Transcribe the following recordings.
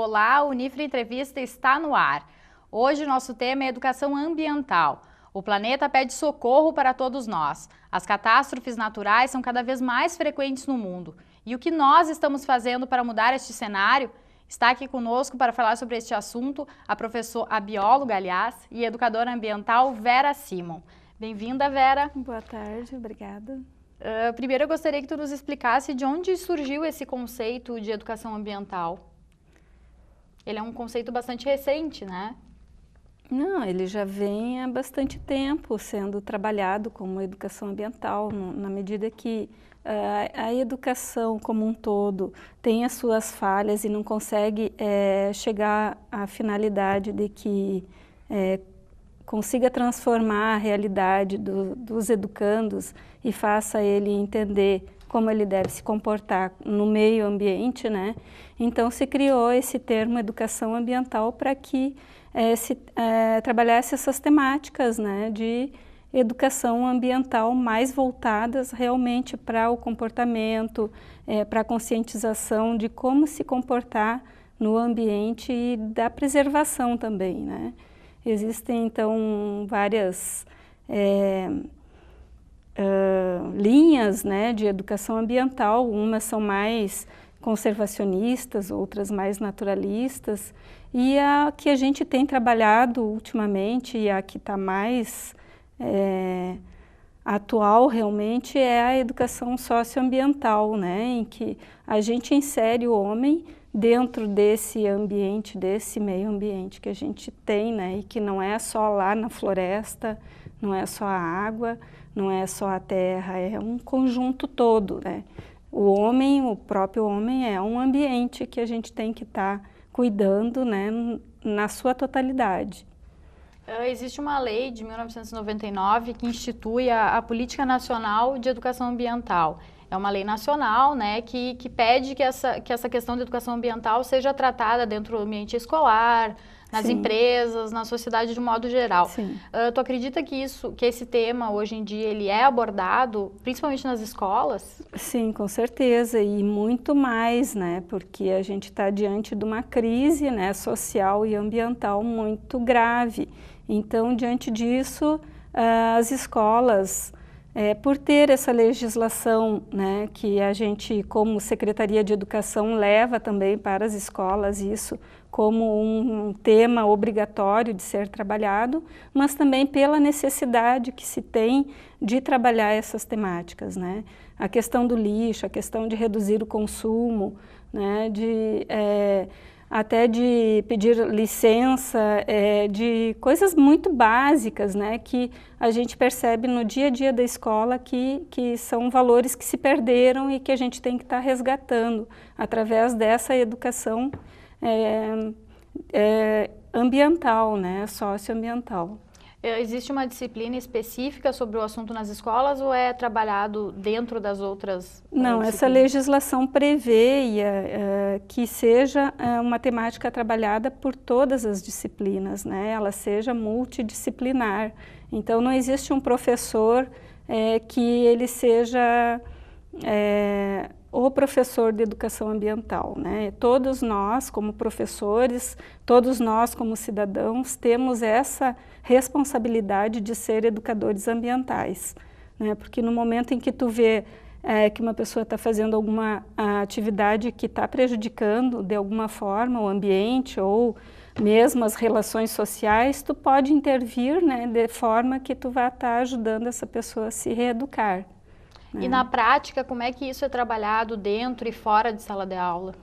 Olá, o Unifre Entrevista está no ar. Hoje nosso tema é educação ambiental. O planeta pede socorro para todos nós. As catástrofes naturais são cada vez mais frequentes no mundo. E o que nós estamos fazendo para mudar este cenário? Está aqui conosco para falar sobre este assunto a bióloga, aliás, e educadora ambiental Vera Simon. Bem-vinda, Vera. Boa tarde, obrigada. Primeiro eu gostaria que tu nos explicasse de onde surgiu esse conceito de educação ambiental. Ele é um conceito bastante recente, né? Não, ele já vem há bastante tempo sendo trabalhado como educação ambiental, na medida que a educação como um todo tem as suas falhas e não consegue chegar à finalidade de que consiga transformar a realidade dos educandos e faça ele entender como ele deve se comportar no meio ambiente, né? Então se criou esse termo educação ambiental para que se trabalhasse essas temáticas, né, de educação ambiental mais voltadas realmente para o comportamento, para a conscientização de como se comportar no ambiente e da preservação também, né? Existem, então, várias linhas, né, de educação ambiental, umas são mais conservacionistas, outras mais naturalistas, e a que a gente tem trabalhado ultimamente e a que está mais atual realmente é a educação socioambiental, né, em que a gente insere o homem dentro desse ambiente, desse meio ambiente que a gente tem, né, e que não é só lá na floresta, não é só a água, não é só a terra, é um conjunto todo, né. O homem, o próprio homem é um ambiente que a gente tem que estar cuidando, né, na sua totalidade. Existe uma lei de 1999 que institui a Política Nacional de Educação Ambiental. É uma lei nacional, né, que pede que essa questão de educação ambiental seja tratada dentro do ambiente escolar, nas Sim. empresas, na sociedade de modo geral. Sim. Tu acredita que esse tema hoje em dia ele é abordado, principalmente nas escolas? Sim, com certeza, e muito mais, né, porque a gente está diante de uma crise, né, social e ambiental muito grave. Então, diante disso, as escolas, por ter essa legislação, né, que a gente, como Secretaria de Educação, leva também para as escolas isso como um tema obrigatório de ser trabalhado, mas também pela necessidade que se tem de trabalhar essas temáticas, né? A questão do lixo, a questão de reduzir o consumo, né, até de pedir licença, de coisas muito básicas, né, que a gente percebe no dia a dia da escola que são valores que se perderam e que a gente tem que estar resgatando através dessa educação ambiental, né, socioambiental. Existe uma disciplina específica sobre o assunto nas escolas ou é trabalhado dentro das outras Não, essa legislação prevê que seja uma temática trabalhada por todas as disciplinas, né? Ela seja multidisciplinar. Então, não existe um professor que ele seja o professor de educação ambiental, né? Todos nós, como professores, todos nós, como cidadãos, temos essa responsabilidade de ser educadores ambientais, né? Porque no momento em que tu vê que uma pessoa está fazendo alguma atividade que está prejudicando de alguma forma o ambiente ou mesmo as relações sociais, tu pode intervir, né, de forma que tu vai estar ajudando essa pessoa a se reeducar. E na prática, como é que isso é trabalhado dentro e fora de sala de aula?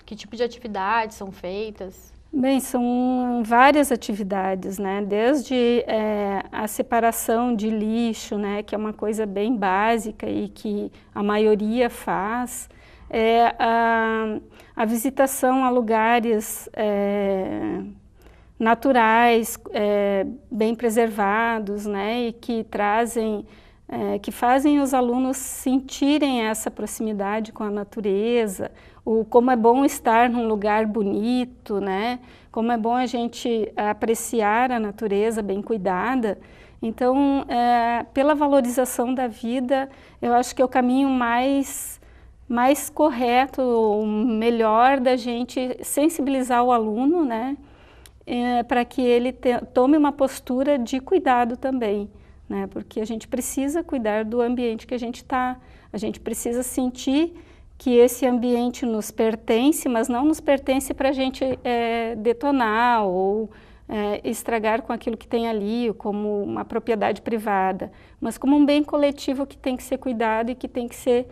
Que tipo de atividades são feitas? Bem, são várias atividades, né? Desde a separação de lixo, né, que é uma coisa bem básica e que a maioria faz, a visitação a lugares naturais, bem preservados, né, e que trazem que fazem os alunos sentirem essa proximidade com a natureza, como é bom estar num lugar bonito, né? Como é bom a gente apreciar a natureza bem cuidada. Então, pela valorização da vida, eu acho que é o caminho mais mais correto, melhor da gente sensibilizar o aluno, né, para que ele tome uma postura de cuidado também, né, porque a gente precisa cuidar do ambiente que a gente está, a gente precisa sentir que esse ambiente nos pertence, mas não nos pertence para a gente detonar ou estragar com aquilo que tem ali, como uma propriedade privada, mas como um bem coletivo que tem que ser cuidado e que tem que ser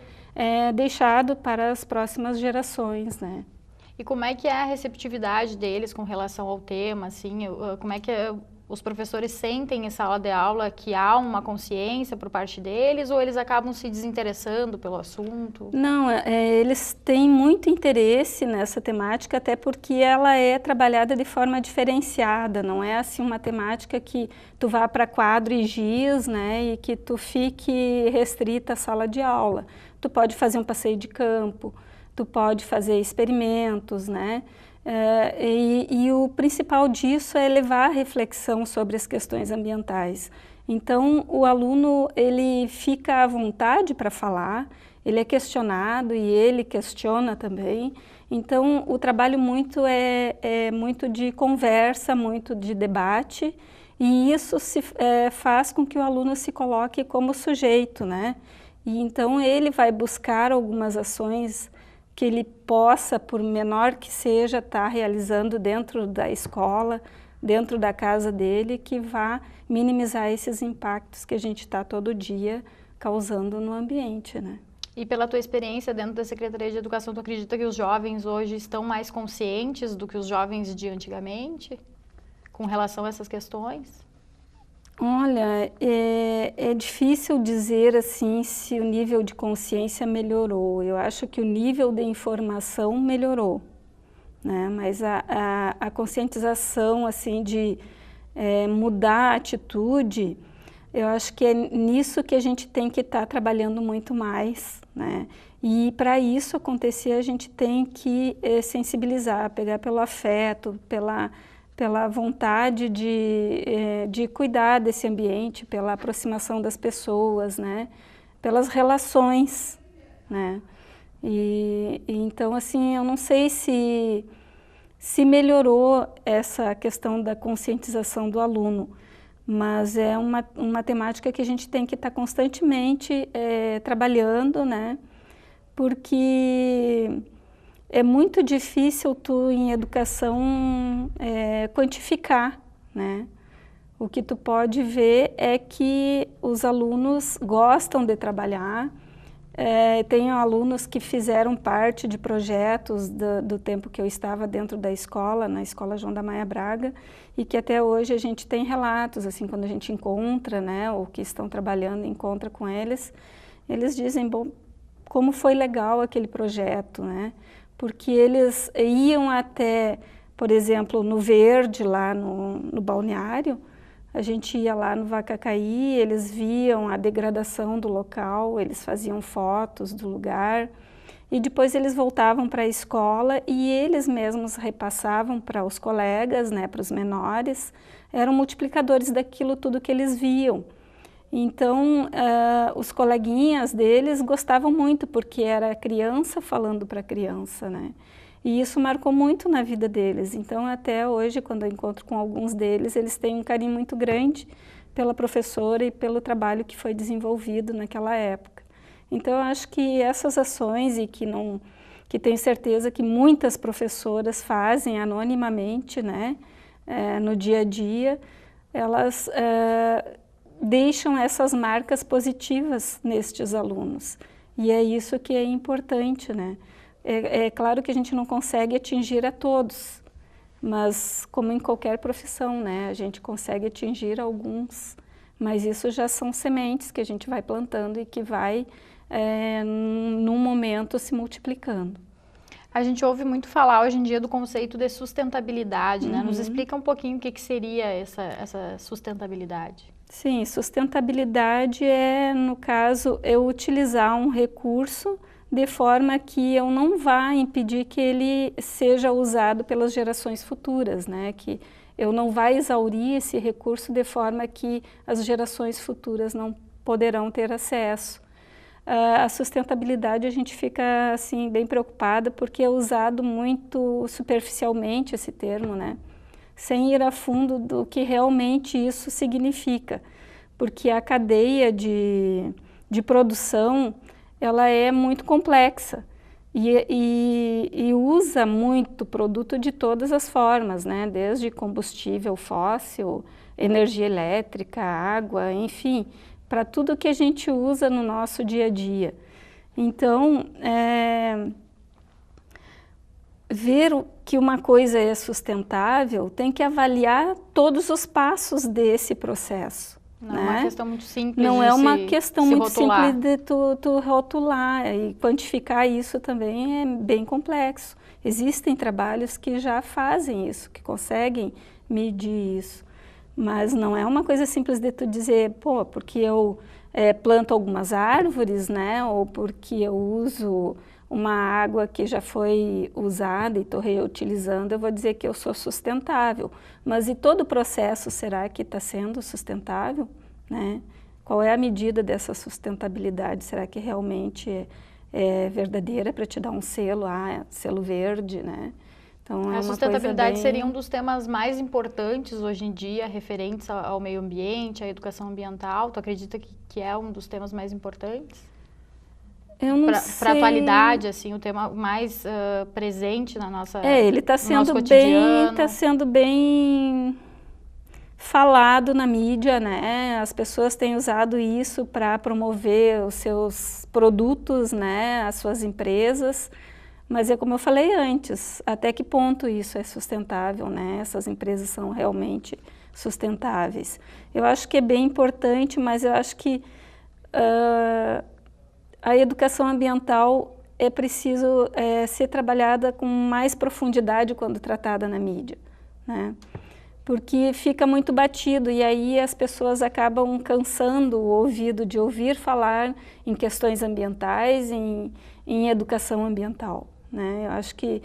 deixado para as próximas gerações, né? E como é que é a receptividade deles com relação ao tema, assim, como é que os professores sentem em sala de aula que há uma consciência por parte deles ou eles acabam se desinteressando pelo assunto? Não, eles têm muito interesse nessa temática, até porque ela é trabalhada de forma diferenciada, não é assim uma temática que tu vá para quadro e giz, né, e que tu fique restrita à sala de aula. Tu pode fazer um passeio de campo, tu pode fazer experimentos, né? E o principal disso é levar a reflexão sobre as questões ambientais. Então, o aluno, ele fica à vontade para falar, ele é questionado e ele questiona também. Então, o trabalho muito é muito de conversa, muito de debate, e isso faz com que o aluno se coloque como sujeito, né? E então, ele vai buscar algumas ações que ele possa, por menor que seja, estar realizando dentro da escola, dentro da casa dele, que vá minimizar esses impactos que a gente está todo dia causando no ambiente, né? E pela tua experiência dentro da Secretaria de Educação, tu acredita que os jovens hoje estão mais conscientes do que os jovens de antigamente com relação a essas questões? Olha, é difícil dizer assim se o nível de consciência melhorou. Eu acho que o nível de informação melhorou, né? Mas a conscientização assim de mudar a atitude, eu acho que é nisso que a gente tem que estar trabalhando muito mais, né? E para isso acontecer a gente tem que sensibilizar, pegar pelo afeto, pela vontade de cuidar desse ambiente, pela aproximação das pessoas, né? Pelas relações, né? E então, assim, eu não sei se melhorou essa questão da conscientização do aluno, mas é uma temática que a gente tem que estar constantemente trabalhando, né? Porque é muito difícil tu, em educação, quantificar, né? O que tu pode ver é que os alunos gostam de trabalhar. Tenho alunos que fizeram parte de projetos do tempo que eu estava dentro da escola, na Escola João da Maia Braga, e que até hoje a gente tem relatos, assim, quando a gente encontra, né, ou que estão trabalhando, encontra com eles, eles dizem, bom, como foi legal aquele projeto, né? Porque eles iam até, por exemplo, no Verde, lá no balneário, a gente ia lá no Vacacaí, eles viam a degradação do local, eles faziam fotos do lugar, e depois eles voltavam para a escola e eles mesmos repassavam para os colegas, né, para os menores, eram multiplicadores daquilo tudo que eles viam. Então, os coleguinhas deles gostavam muito, porque era criança falando para criança, né? E isso marcou muito na vida deles. Então, até hoje, quando eu encontro com alguns deles, eles têm um carinho muito grande pela professora e pelo trabalho que foi desenvolvido naquela época. Então, eu acho que essas ações, e que tenho certeza que muitas professoras fazem anonimamente, né? No dia a dia, elas deixam essas marcas positivas nestes alunos. E é isso que é importante, né? É claro que a gente não consegue atingir a todos, mas como em qualquer profissão, né? A gente consegue atingir alguns, mas isso já são sementes que a gente vai plantando e que vai, num momento, se multiplicando. A gente ouve muito falar hoje em dia do conceito de sustentabilidade, né? Nos Uhum. explica um pouquinho o que seria essa sustentabilidade. Sim, sustentabilidade no caso, eu utilizar um recurso de forma que eu não vá impedir que ele seja usado pelas gerações futuras, né? Que eu não vá exaurir esse recurso de forma que as gerações futuras não poderão ter acesso. a sustentabilidade a gente fica assim bem preocupada, porque é usado muito superficialmente esse termo, né? Sem ir a fundo do que realmente isso significa, porque a cadeia de produção ela é muito complexa e usa muito produto de todas as formas, né? Desde combustível fóssil, energia elétrica, água, enfim, para tudo que a gente usa no nosso dia a dia. Então, ver que uma coisa é sustentável tem que avaliar todos os passos desse processo. Não é uma questão muito simples Não de é uma questão muito rotular. simples de tu rotular, e quantificar isso também é bem complexo. Existem trabalhos que já fazem isso, que conseguem medir isso, mas não é uma coisa simples de tu dizer, pô, porque eu planto algumas árvores, né, ou porque eu uso uma água que já foi usada e estou reutilizando, eu vou dizer que eu sou sustentável. Mas e todo o processo, será que está sendo sustentável? Né? Qual é a medida dessa sustentabilidade? Será que realmente é verdadeira para te dar um selo, selo verde, né? Então, a sustentabilidade seria um dos temas mais importantes hoje em dia, referentes ao meio ambiente, à educação ambiental. Tu acredita que é um dos temas mais importantes? Eu não sei. Para a atualidade, assim, o tema mais presente na nossa ele está sendo bem falado na mídia, né? As pessoas têm usado isso para promover os seus produtos, né? As suas empresas. Mas é como eu falei antes, até que ponto isso é sustentável, né? Essas empresas são realmente sustentáveis. Eu acho que é bem importante, mas eu acho que a educação ambiental é preciso ser trabalhada com mais profundidade quando tratada na mídia, né? Porque fica muito batido e aí as pessoas acabam cansando o ouvido de ouvir falar em questões ambientais, em educação ambiental, né? Eu acho que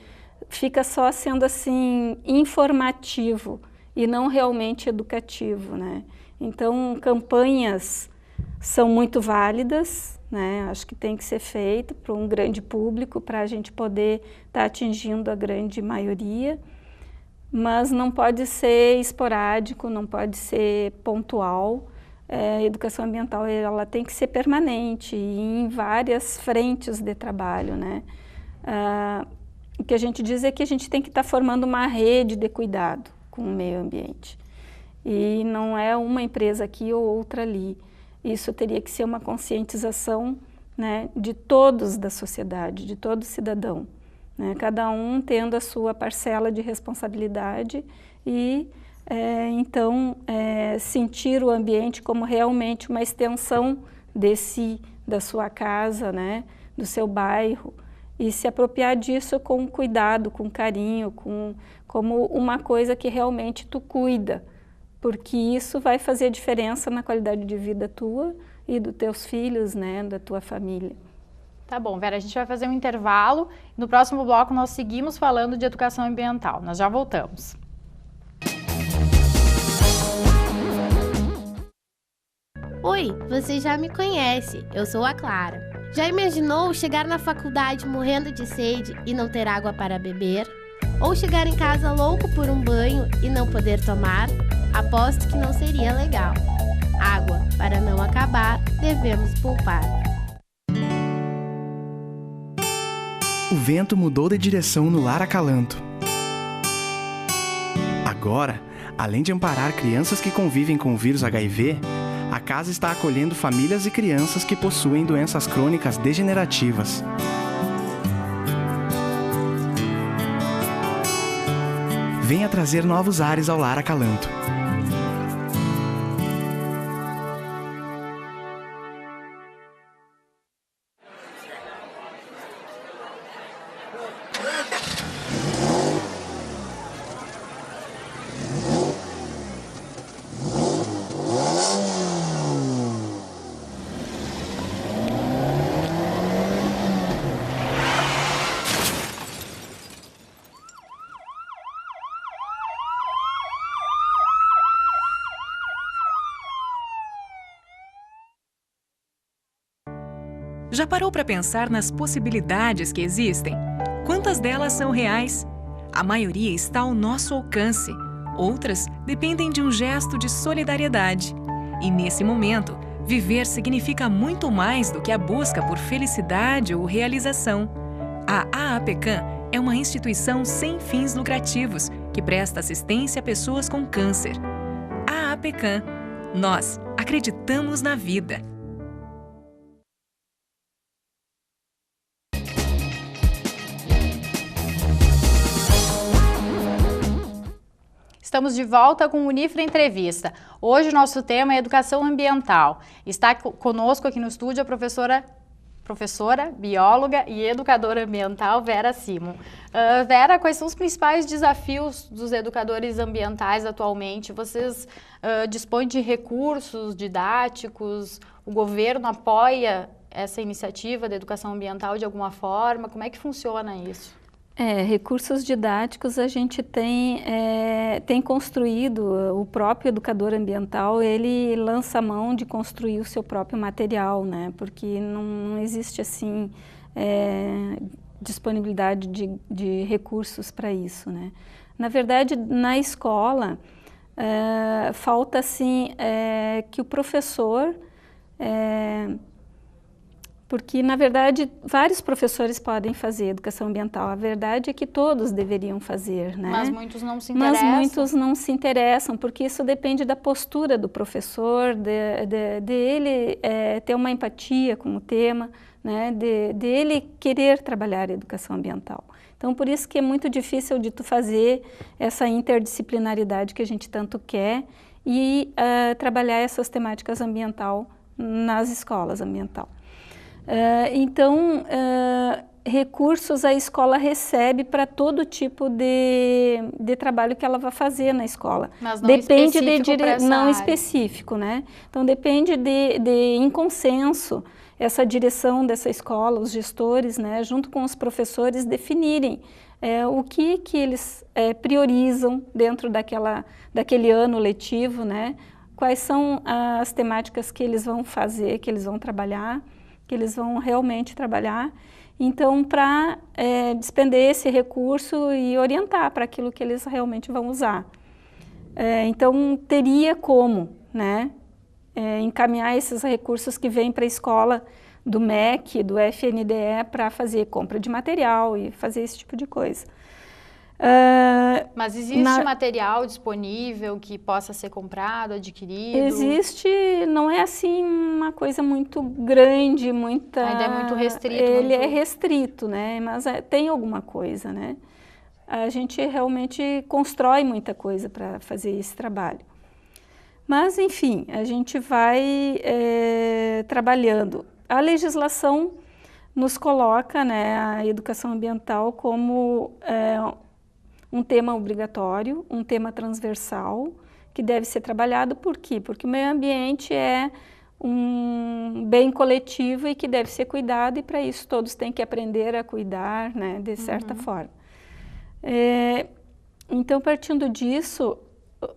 fica só sendo assim informativo e não realmente educativo, né? Então, campanhas são muito válidas, né? Acho que tem que ser feito para um grande público, para a gente poder estar atingindo a grande maioria, mas não pode ser esporádico, não pode ser pontual. A educação ambiental ela tem que ser permanente e em várias frentes de trabalho, né? O que a gente diz é que a gente tem que estar formando uma rede de cuidado com o meio ambiente. E não é uma empresa aqui ou outra ali. Isso teria que ser uma conscientização, né, de todos da sociedade, de todo cidadão, né? Cada um tendo a sua parcela de responsabilidade e, então, sentir o ambiente como realmente uma extensão de si, da sua casa, né, do seu bairro, e se apropriar disso com cuidado, com carinho, como uma coisa que realmente tu cuida, porque isso vai fazer diferença na qualidade de vida tua e dos teus filhos, né, da tua família. Tá bom, Vera, a gente vai fazer um intervalo. No próximo bloco nós seguimos falando de educação ambiental. Nós já voltamos. Oi, você já me conhece, eu sou a Clara. Já imaginou chegar na faculdade morrendo de sede e não ter água para beber? Ou chegar em casa louco por um banho e não poder tomar? Aposto que não seria legal. Água, para não acabar, devemos poupar. O vento mudou de direção no Lar Acalanto. Agora, além de amparar crianças que convivem com o vírus HIV, a casa está acolhendo famílias e crianças que possuem doenças crônicas degenerativas. Venha trazer novos ares ao Lar Acalanto. Já parou para pensar nas possibilidades que existem? Quantas delas são reais? A maioria está ao nosso alcance. Outras dependem de um gesto de solidariedade. E nesse momento, viver significa muito mais do que a busca por felicidade ou realização. A AAPCAM é uma instituição sem fins lucrativos que presta assistência a pessoas com câncer. AAPCAM. Nós acreditamos na vida. Estamos de volta com o Unifra Entrevista. Hoje o nosso tema é educação ambiental. Está conosco aqui no estúdio a professora, bióloga e educadora ambiental Vera Simon. Vera, quais são os principais desafios dos educadores ambientais atualmente? Vocês dispõem de recursos didáticos? O governo apoia essa iniciativa da educação ambiental de alguma forma? Como é que funciona isso? Recursos didáticos a gente tem construído, o próprio educador ambiental, ele lança a mão de construir o seu próprio material, né? Porque não existe assim disponibilidade de recursos para isso, né? Na verdade, na escola, falta assim que o professor... porque, na verdade, vários professores podem fazer educação ambiental. A verdade é que todos deveriam fazer, né? Mas muitos não se interessam. Mas muitos não se interessam, porque isso depende da postura do professor, dele ter uma empatia com o tema, né? Dele querer trabalhar a educação ambiental. Então, por isso que é muito difícil de tu fazer essa interdisciplinaridade que a gente tanto quer e trabalhar essas temáticas ambiental nas escolas ambiental. Recursos a escola recebe para todo tipo de trabalho que ela vai fazer na escola. Mas não depende não específico, né? Então depende em consenso, essa direção dessa escola, os gestores, né, junto com os professores, definirem o que eles priorizam dentro daquele ano letivo, né? Quais são as temáticas que eles vão fazer, que eles vão trabalhar, que eles vão realmente trabalhar, então para despender esse recurso e orientar para aquilo que eles realmente vão usar. Então teria como, né, encaminhar esses recursos que vêm para a escola do MEC, do FNDE, para fazer compra de material e fazer esse tipo de coisa. Mas existe material disponível que possa ser comprado, adquirido? Existe, não é assim uma coisa muito grande, ainda é muito restrito. Ele é restrito, né? Mas tem alguma coisa, né? A gente realmente constrói muita coisa para fazer esse trabalho. Mas, enfim, a gente vai trabalhando. A legislação nos coloca, né, a educação ambiental como um tema obrigatório, um tema transversal, que deve ser trabalhado. Por quê? Porque o meio ambiente é um bem coletivo e que deve ser cuidado, e para isso todos têm que aprender a cuidar, né, de certa forma. Então, partindo disso,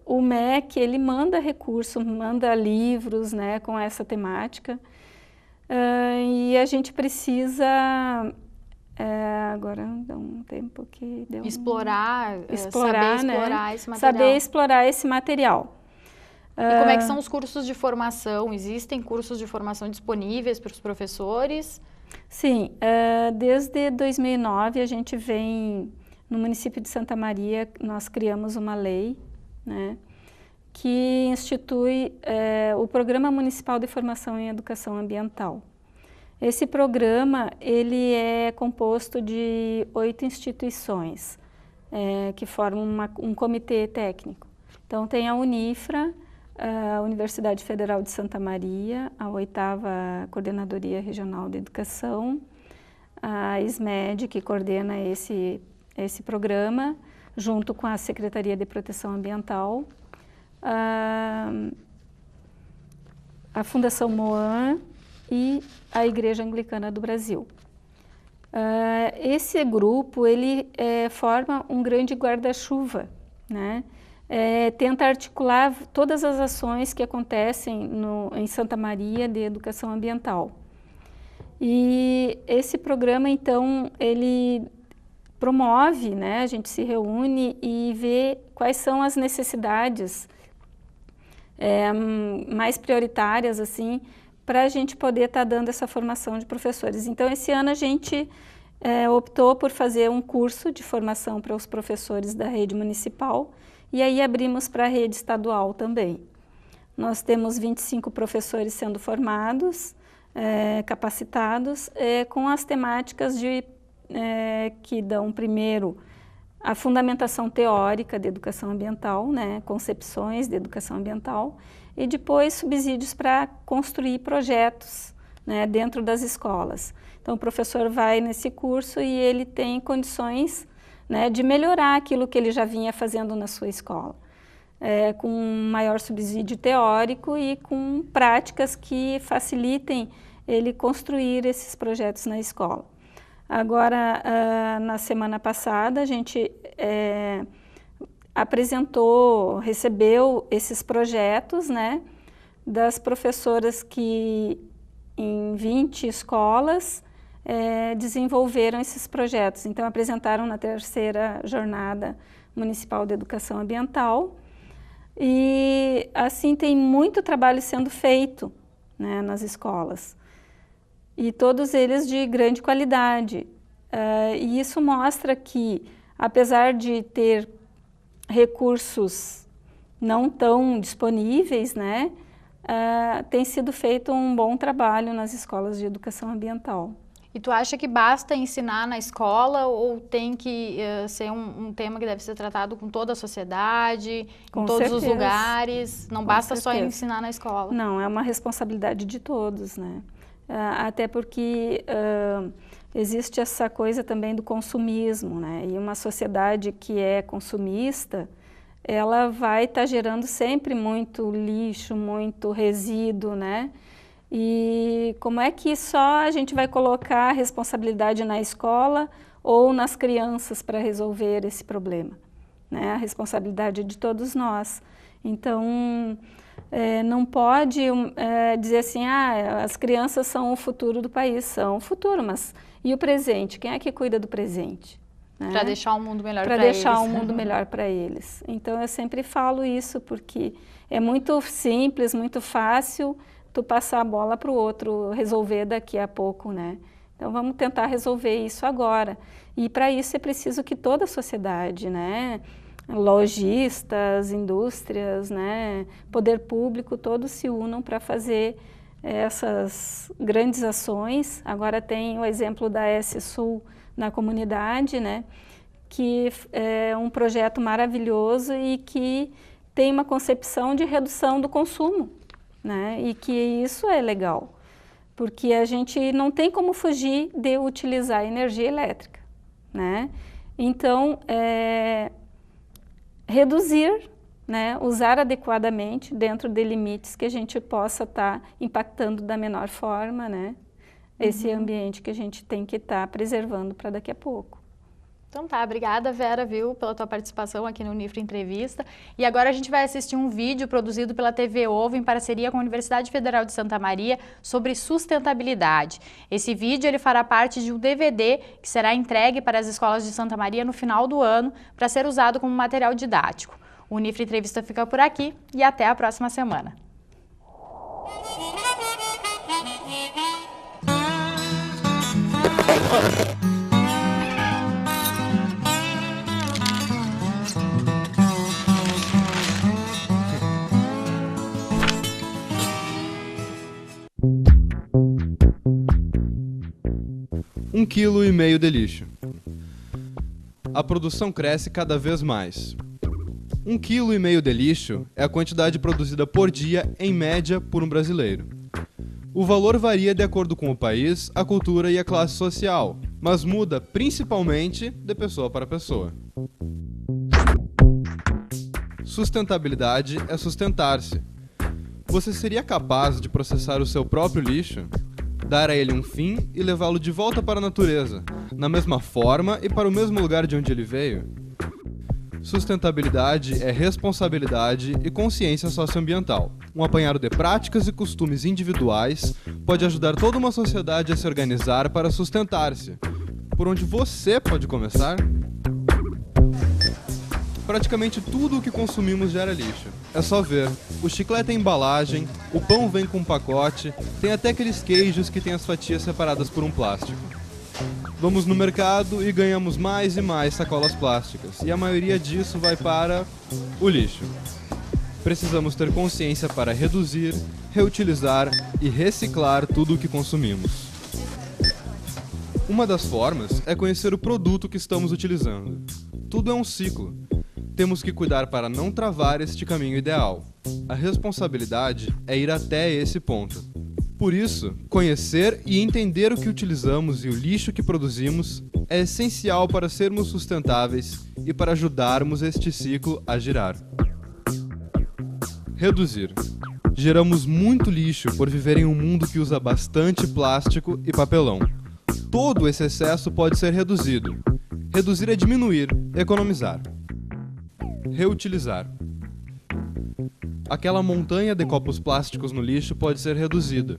o MEC, ele manda recurso, manda livros, né, com essa temática, e a gente precisa... agora dá um tempo que deu saber explorar, né? esse material. Saber explorar esse material. E como é que são os cursos de formação? Existem cursos de formação disponíveis para os professores? Sim, desde 2009 a gente vem, no município de Santa Maria, nós criamos uma lei, né, que institui o Programa Municipal de Formação em Educação Ambiental. Esse programa, ele é composto de 8 instituições, que formam um comitê técnico. Então, tem a Unifra, a Universidade Federal de Santa Maria, a 8ª Coordenadoria Regional de Educação, a SMED, que coordena esse programa, junto com a Secretaria de Proteção Ambiental, a Fundação Moan e a Igreja Anglicana do Brasil. Esse grupo, ele forma um grande guarda-chuva, né? Tenta articular todas as ações que acontecem em Santa Maria de educação ambiental. E esse programa, então, ele promove, né, a gente se reúne e vê quais são as necessidades mais prioritárias, assim, para a gente poder estar dando essa formação de professores. Então, esse ano a gente optou por fazer um curso de formação para os professores da rede municipal e aí abrimos para a rede estadual também. Nós temos 25 professores sendo formados, capacitados, com as temáticas que dão primeiro a fundamentação teórica de educação ambiental, né, concepções de educação ambiental, e depois subsídios para construir projetos, né, dentro das escolas. Então, o professor vai nesse curso e ele tem condições, né, de melhorar aquilo que ele já vinha fazendo na sua escola, com maior subsídio teórico e com práticas que facilitem ele construir esses projetos na escola. Agora, na semana passada, a gente recebeu esses projetos, né, das professoras que em 20 escolas desenvolveram esses projetos. Então, apresentaram na 3ª Jornada Municipal de Educação Ambiental. E, assim, tem muito trabalho sendo feito, né, nas escolas. E todos eles de grande qualidade. E isso mostra que, apesar de ter recursos não tão disponíveis, né, tem sido feito um bom trabalho nas escolas de educação ambiental. E tu acha que basta ensinar na escola ou tem que ser um tema que deve ser tratado com toda a sociedade, em todos os lugares? Não basta só ensinar na escola? Não, é uma responsabilidade de todos, né? Até porque existe essa coisa também do consumismo, né? E uma sociedade que é consumista, ela vai estar gerando sempre muito lixo, muito resíduo, né? E como é que só a gente vai colocar a responsabilidade na escola ou nas crianças para resolver esse problema, né? A responsabilidade é de todos nós. Então, não pode dizer assim, as crianças são o futuro do país. São o futuro, mas e o presente? Quem é que cuida do presente? Né? Para deixar o mundo melhor para eles. Para deixar o mundo melhor para eles. Então, eu sempre falo isso porque é muito simples, muito fácil tu passar a bola para o outro resolver daqui a pouco, né? Então, vamos tentar resolver isso agora. E para isso é preciso que toda a sociedade, né? Lojistas, indústrias, né? Poder público, todos se unam para fazer essas grandes ações. Agora tem o exemplo da S-Sul na comunidade, né? Que é um projeto maravilhoso e que tem uma concepção de redução do consumo, né? E que isso é legal, porque a gente não tem como fugir de utilizar energia elétrica, né? Então, reduzir, né? Usar adequadamente dentro de limites que a gente possa estar impactando da menor forma, né? Esse ambiente que a gente tem que estar preservando para daqui a pouco. Então tá, obrigada Vera, viu, pela tua participação aqui no Unifre Entrevista. E agora a gente vai assistir um vídeo produzido pela TV Ovo em parceria com a Universidade Federal de Santa Maria sobre sustentabilidade. Esse vídeo ele fará parte de um DVD que será entregue para as escolas de Santa Maria no final do ano para ser usado como material didático. O Unifre Entrevista fica por aqui e até a próxima semana. Um 1,5 kg de lixo. A produção cresce cada vez mais. 1,5 kg de lixo é a quantidade produzida por dia, em média, por um brasileiro. O valor varia de acordo com o país, a cultura e a classe social, mas muda principalmente de pessoa para pessoa. Sustentabilidade é sustentar-se. Você seria capaz de processar o seu próprio lixo? Dar a ele um fim e levá-lo de volta para a natureza, na mesma forma e para o mesmo lugar de onde ele veio? Sustentabilidade é responsabilidade e consciência socioambiental. Um apanhado de práticas e costumes individuais pode ajudar toda uma sociedade a se organizar para sustentar-se. Por onde você pode começar? Praticamente tudo o que consumimos gera lixo. É só ver. O chiclete é embalagem, o pão vem com um pacote, tem até aqueles queijos que têm as fatias separadas por um plástico. Vamos no mercado e ganhamos mais e mais sacolas plásticas, e a maioria disso vai para o lixo. Precisamos ter consciência para reduzir, reutilizar e reciclar tudo o que consumimos. Uma das formas é conhecer o produto que estamos utilizando. Tudo é um ciclo. Temos que cuidar para não travar este caminho ideal. A responsabilidade é ir até esse ponto. Por isso, conhecer e entender o que utilizamos e o lixo que produzimos é essencial para sermos sustentáveis e para ajudarmos este ciclo a girar. Reduzir. Geramos muito lixo por viver em um mundo que usa bastante plástico e papelão. Todo esse excesso pode ser reduzido. Reduzir é diminuir, economizar. Reutilizar. Aquela montanha de copos plásticos no lixo pode ser reduzida.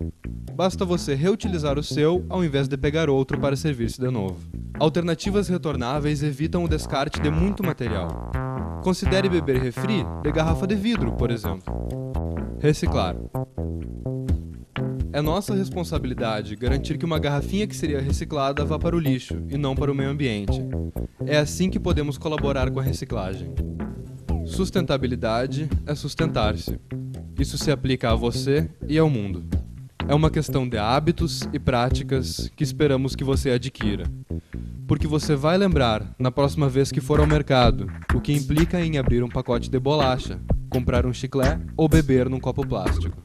Basta você reutilizar o seu ao invés de pegar outro para servir-se de novo. Alternativas retornáveis evitam o descarte de muito material. Considere beber refri de garrafa de vidro, por exemplo. Reciclar. É nossa responsabilidade garantir que uma garrafinha que seria reciclada vá para o lixo e não para o meio ambiente. É assim que podemos colaborar com a reciclagem. Sustentabilidade é sustentar-se. Isso se aplica a você e ao mundo. É uma questão de hábitos e práticas que esperamos que você adquira. Porque você vai lembrar, na próxima vez que for ao mercado, o que implica em abrir um pacote de bolacha, comprar um chiclete ou beber num copo plástico.